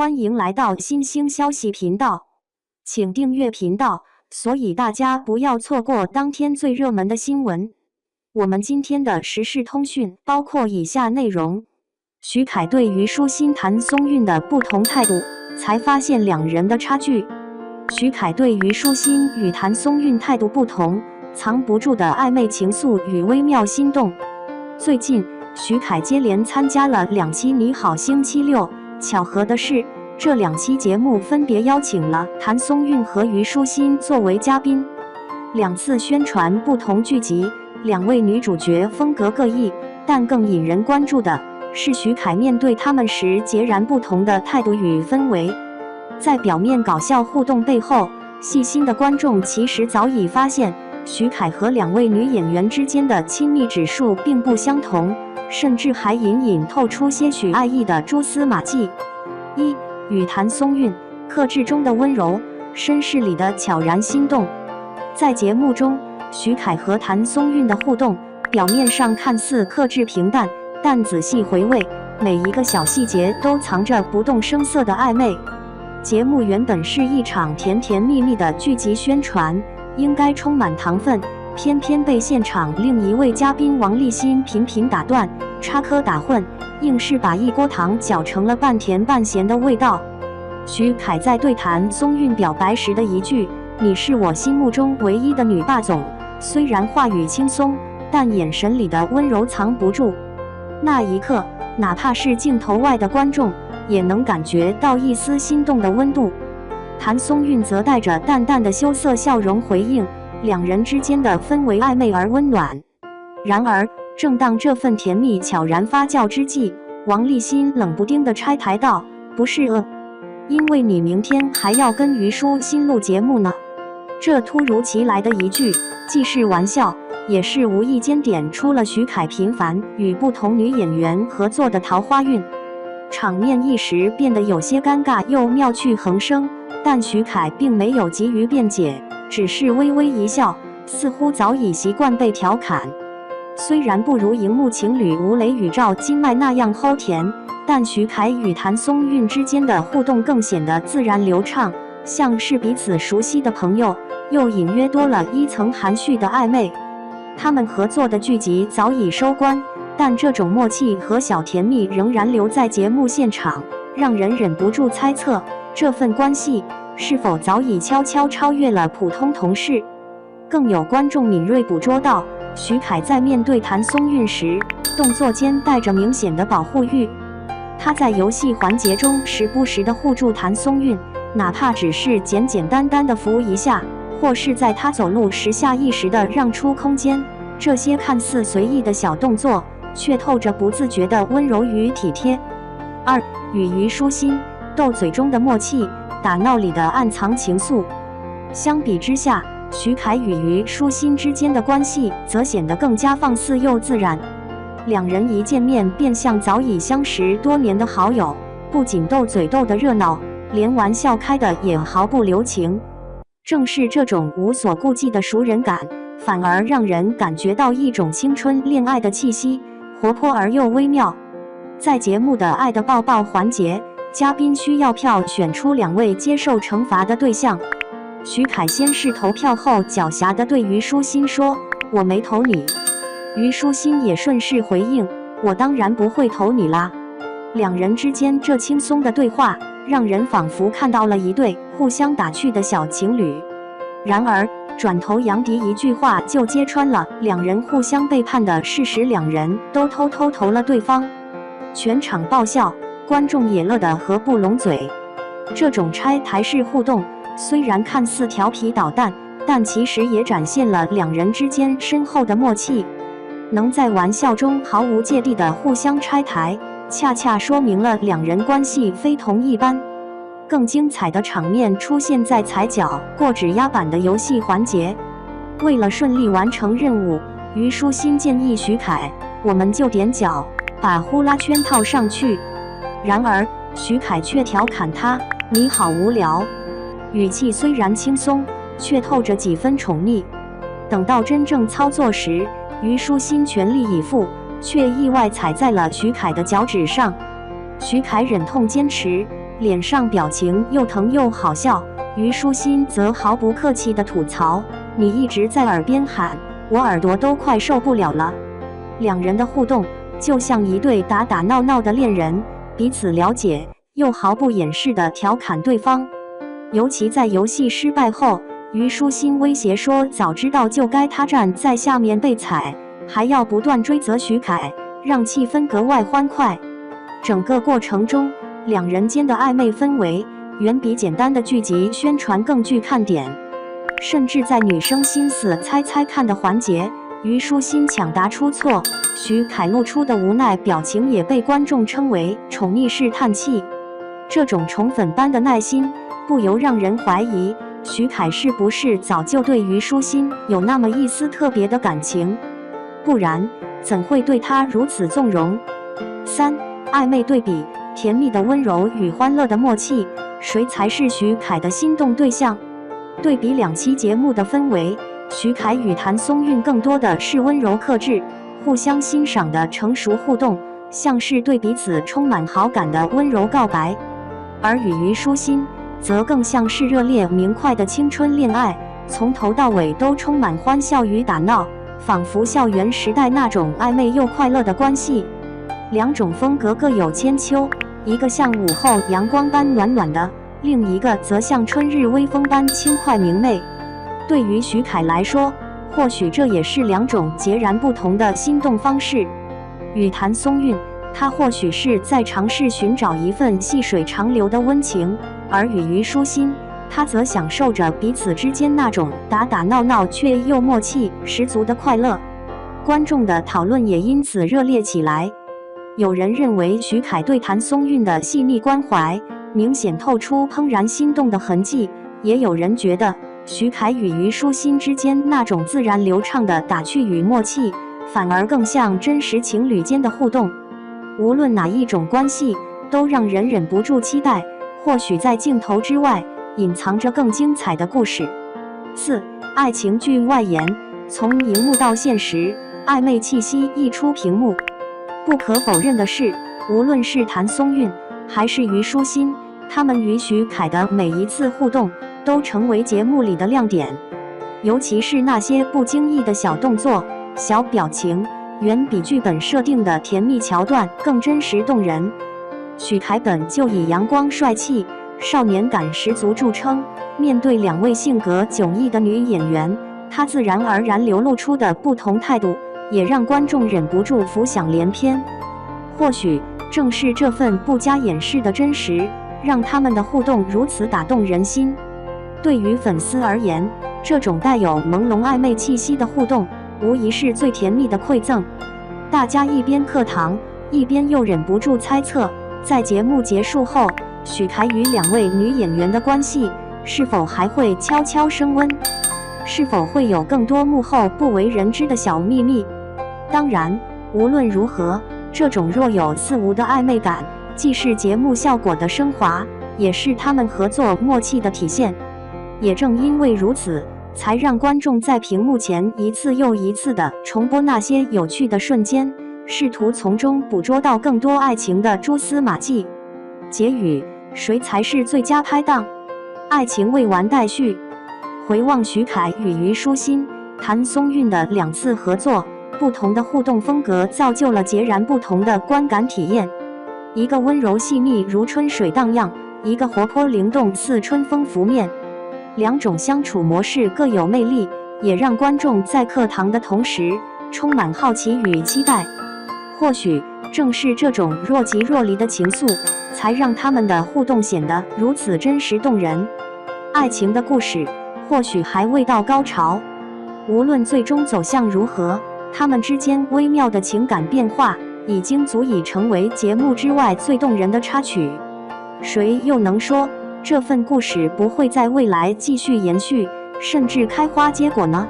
欢迎来到新兴消息频道，请订阅频道，所以大家不要错过当天最热门的新闻。我们今天的时事通讯包括以下内容：徐凯对虞书欣谈松韵的不同态度，才发现两人的差距。徐凯对虞书欣与谭松韵态度不同，藏不住的暧昧情愫与微妙心动。最近，徐凯接连参加了2期《你好星期六》，巧合的是，这2期节目分别邀请了谭松韵和虞书欣作为嘉宾。2次宣传不同剧集，2位女主角风格各异，但更引人关注的是徐凯面对他们时截然不同的态度与氛围。在表面搞笑互动背后，细心的观众其实早已发现，徐凯和2位女演员之间的亲密指数并不相同，甚至还隐隐透出些许爱意的蛛丝马迹。1. 与谭松韵，克制中的温柔，绅士里的悄然心动。在节目中，徐凯和谭松韵的互动，表面上看似克制平淡，但仔细回味，每一个小细节都藏着不动声色的暧昧。节目原本是一场甜甜蜜蜜的剧集宣传，应该充满糖分，偏偏被现场另一位嘉宾王励欣频频打断，插科打诨，硬是把一锅糖搅成了半甜半咸的味道。徐凯在对谭松韵表白时的一句“你是我心目中唯一的女霸总”，虽然话语轻松，但眼神里的温柔藏不住。那一刻，哪怕是镜头外的观众，也能感觉到一丝心动的温度。谭松韵则带着淡淡的羞涩笑容回应，两人之间的氛围暧昧而温暖。然而，正当这份甜蜜悄然发酵之际，王励欣冷不丁地拆台道：“不是因为你明天还要跟虞书欣录节目呢。”这突如其来的一句，既是玩笑，也是无意间点出了徐凯频繁与不同女演员合作的桃花运。场面一时变得有些尴尬又妙趣横生，但徐凯并没有急于辩解，只是微微一笑，似乎早已习惯被调侃。虽然不如荧幕情侣吴磊与赵今麦那样齁甜，但徐凯与谭松韵之间的互动更显得自然流畅，像是彼此熟悉的朋友，又隐约多了一层含蓄的暧昧。他们合作的剧集早已收官，但这种默契和小甜蜜仍然留在节目现场，让人忍不住猜测，这份关系是否早已悄悄超越了普通同事。更有观众敏锐捕捉到，徐凯在面对谭松韵时，动作间带着明显的保护欲。他在游戏环节中时不时地护住谭松韵，哪怕只是简简单单地扶一下，或是在他走路时下意识地让出空间。这些看似随意的小动作，却透着不自觉的温柔与体贴。2. 与虞书欣，斗嘴中的默契，打闹里的暗藏情愫。相比之下，徐凯与虞书欣之间的关系则显得更加放肆又自然。两人一见面便像早已相识多年的好友，不仅斗嘴斗得热闹，连玩笑开得也毫不留情。正是这种无所顾忌的熟人感，反而让人感觉到一种青春恋爱的气息，活泼而又微妙。在节目的爱的抱抱环节，嘉宾需要票选出2位接受惩罚的对象。徐凯先是投票后狡黠地对虞书欣说：“我没投你。”虞书欣也顺势回应：“我当然不会投你啦。”两人之间这轻松的对话，让人仿佛看到了一对互相打趣的小情侣。然而，转头杨迪一句话就揭穿了两人互相背叛的事实，两人都偷偷投了对方。全场爆笑，观众也乐得合不拢嘴。这种拆台式互动，虽然看似调皮捣蛋，但其实也展现了两人之间深厚的默契。能在玩笑中毫无芥蒂地互相拆台，恰恰说明了两人关系非同一般。更精彩的场面出现在踩脚过指压板的游戏环节。为了顺利完成任务，虞书欣建议徐凯：“我们就踮脚，把呼啦圈套上去。”然而，徐凯却调侃他：“你好无聊。”语气虽然轻松，却透着几分宠溺。等到真正操作时，虞书欣全力以赴，却意外踩在了徐凯的脚趾上。徐凯忍痛坚持，脸上表情又疼又好笑。虞书欣则毫不客气地吐槽：“你一直在耳边喊，我耳朵都快受不了了。”两人的互动就像一对打打闹闹的恋人，彼此了解又毫不掩饰地调侃对方。尤其在游戏失败后，虞书欣威胁说：“早知道就该他站在下面被踩。”还要不断追责徐凯，让气氛格外欢快。整个过程中，两人间的暧昧氛围远比简单的剧集宣传更具看点。甚至在女生心思猜猜看的环节，虞书欣抢答出错，徐凯露出的无奈表情也被观众称为宠溺式叹气。这种宠粉般的耐心，不由让人怀疑徐凯是不是早就对虞书欣有那么一丝特别的感情。不然怎会对他如此纵容？3. 暧昧对比，甜蜜的温柔与欢乐的默契，谁才是徐凯的心动对象？对比2期节目的氛围，徐凯与谭松韵更多的是温柔克制、互相欣赏的成熟互动，像是对彼此充满好感的温柔告白；而与虞书欣则更像是热烈明快的青春恋爱，从头到尾都充满欢笑与打闹，仿佛校园时代那种暧昧又快乐的关系。两种风格各有千秋，一个像午后阳光般暖暖的，另一个则像春日微风般轻快明媚。对于徐凯来说，或许这也是两种截然不同的心动方式。与谭松韵，他或许是在尝试寻找一份细水长流的温情，而与虞书欣，他则享受着彼此之间那种打打闹闹却又默契十足的快乐。观众的讨论也因此热烈起来。有人认为徐凯对谭松韵的细腻关怀明显透出怦然心动的痕迹，也有人觉得徐凯与虞书欣之间那种自然流畅的打趣与默契，反而更像真实情侣间的互动。无论哪一种关系，都让人忍不住期待，或许在镜头之外隐藏着更精彩的故事。4. 爱情剧外延，从荧幕到现实，暧昧气息溢出屏幕。不可否认的是，无论是谭松韵还是虞书欣，他们与徐凯的每一次互动都成为节目里的亮点。尤其是那些不经意的小动作、小表情，远比剧本设定的甜蜜桥段更真实动人。许凯本就以阳光帅气、少年感十足著称，面对两位性格迥异的女演员，他自然而然流露出的不同态度，也让观众忍不住浮想联翩。或许正是这份不加掩饰的真实，让他们的互动如此打动人心。对于粉丝而言，这种带有朦胧暧昧气息的互动，无疑是最甜蜜的馈赠。大家一边嗑糖，一边又忍不住猜测，在节目结束后，许凯与两位女演员的关系是否还会悄悄升温？是否会有更多幕后不为人知的小秘密？当然，无论如何，这种若有似无的暧昧感，既是节目效果的升华，也是他们合作默契的体现。也正因为如此，才让观众在屏幕前一次又一次地重播那些有趣的瞬间，试图从中捕捉到更多爱情的蛛丝马迹。结语：谁才是最佳拍档？爱情未完待续。回望许凯与虞书欣、谭松韵的2次合作，不同的互动风格造就了截然不同的观感体验。一个温柔细腻如春水荡漾，一个活泼灵动似春风拂面。两种相处模式各有魅力，也让观众在嗑糖的同时充满好奇与期待。或许正是这种若即若离的情愫，才让他们的互动显得如此真实动人。爱情的故事或许还未到高潮，无论最终走向如何，他们之间微妙的情感变化已经足以成为节目之外最动人的插曲。谁又能说这份故事不会在未来继续延续，甚至开花结果呢？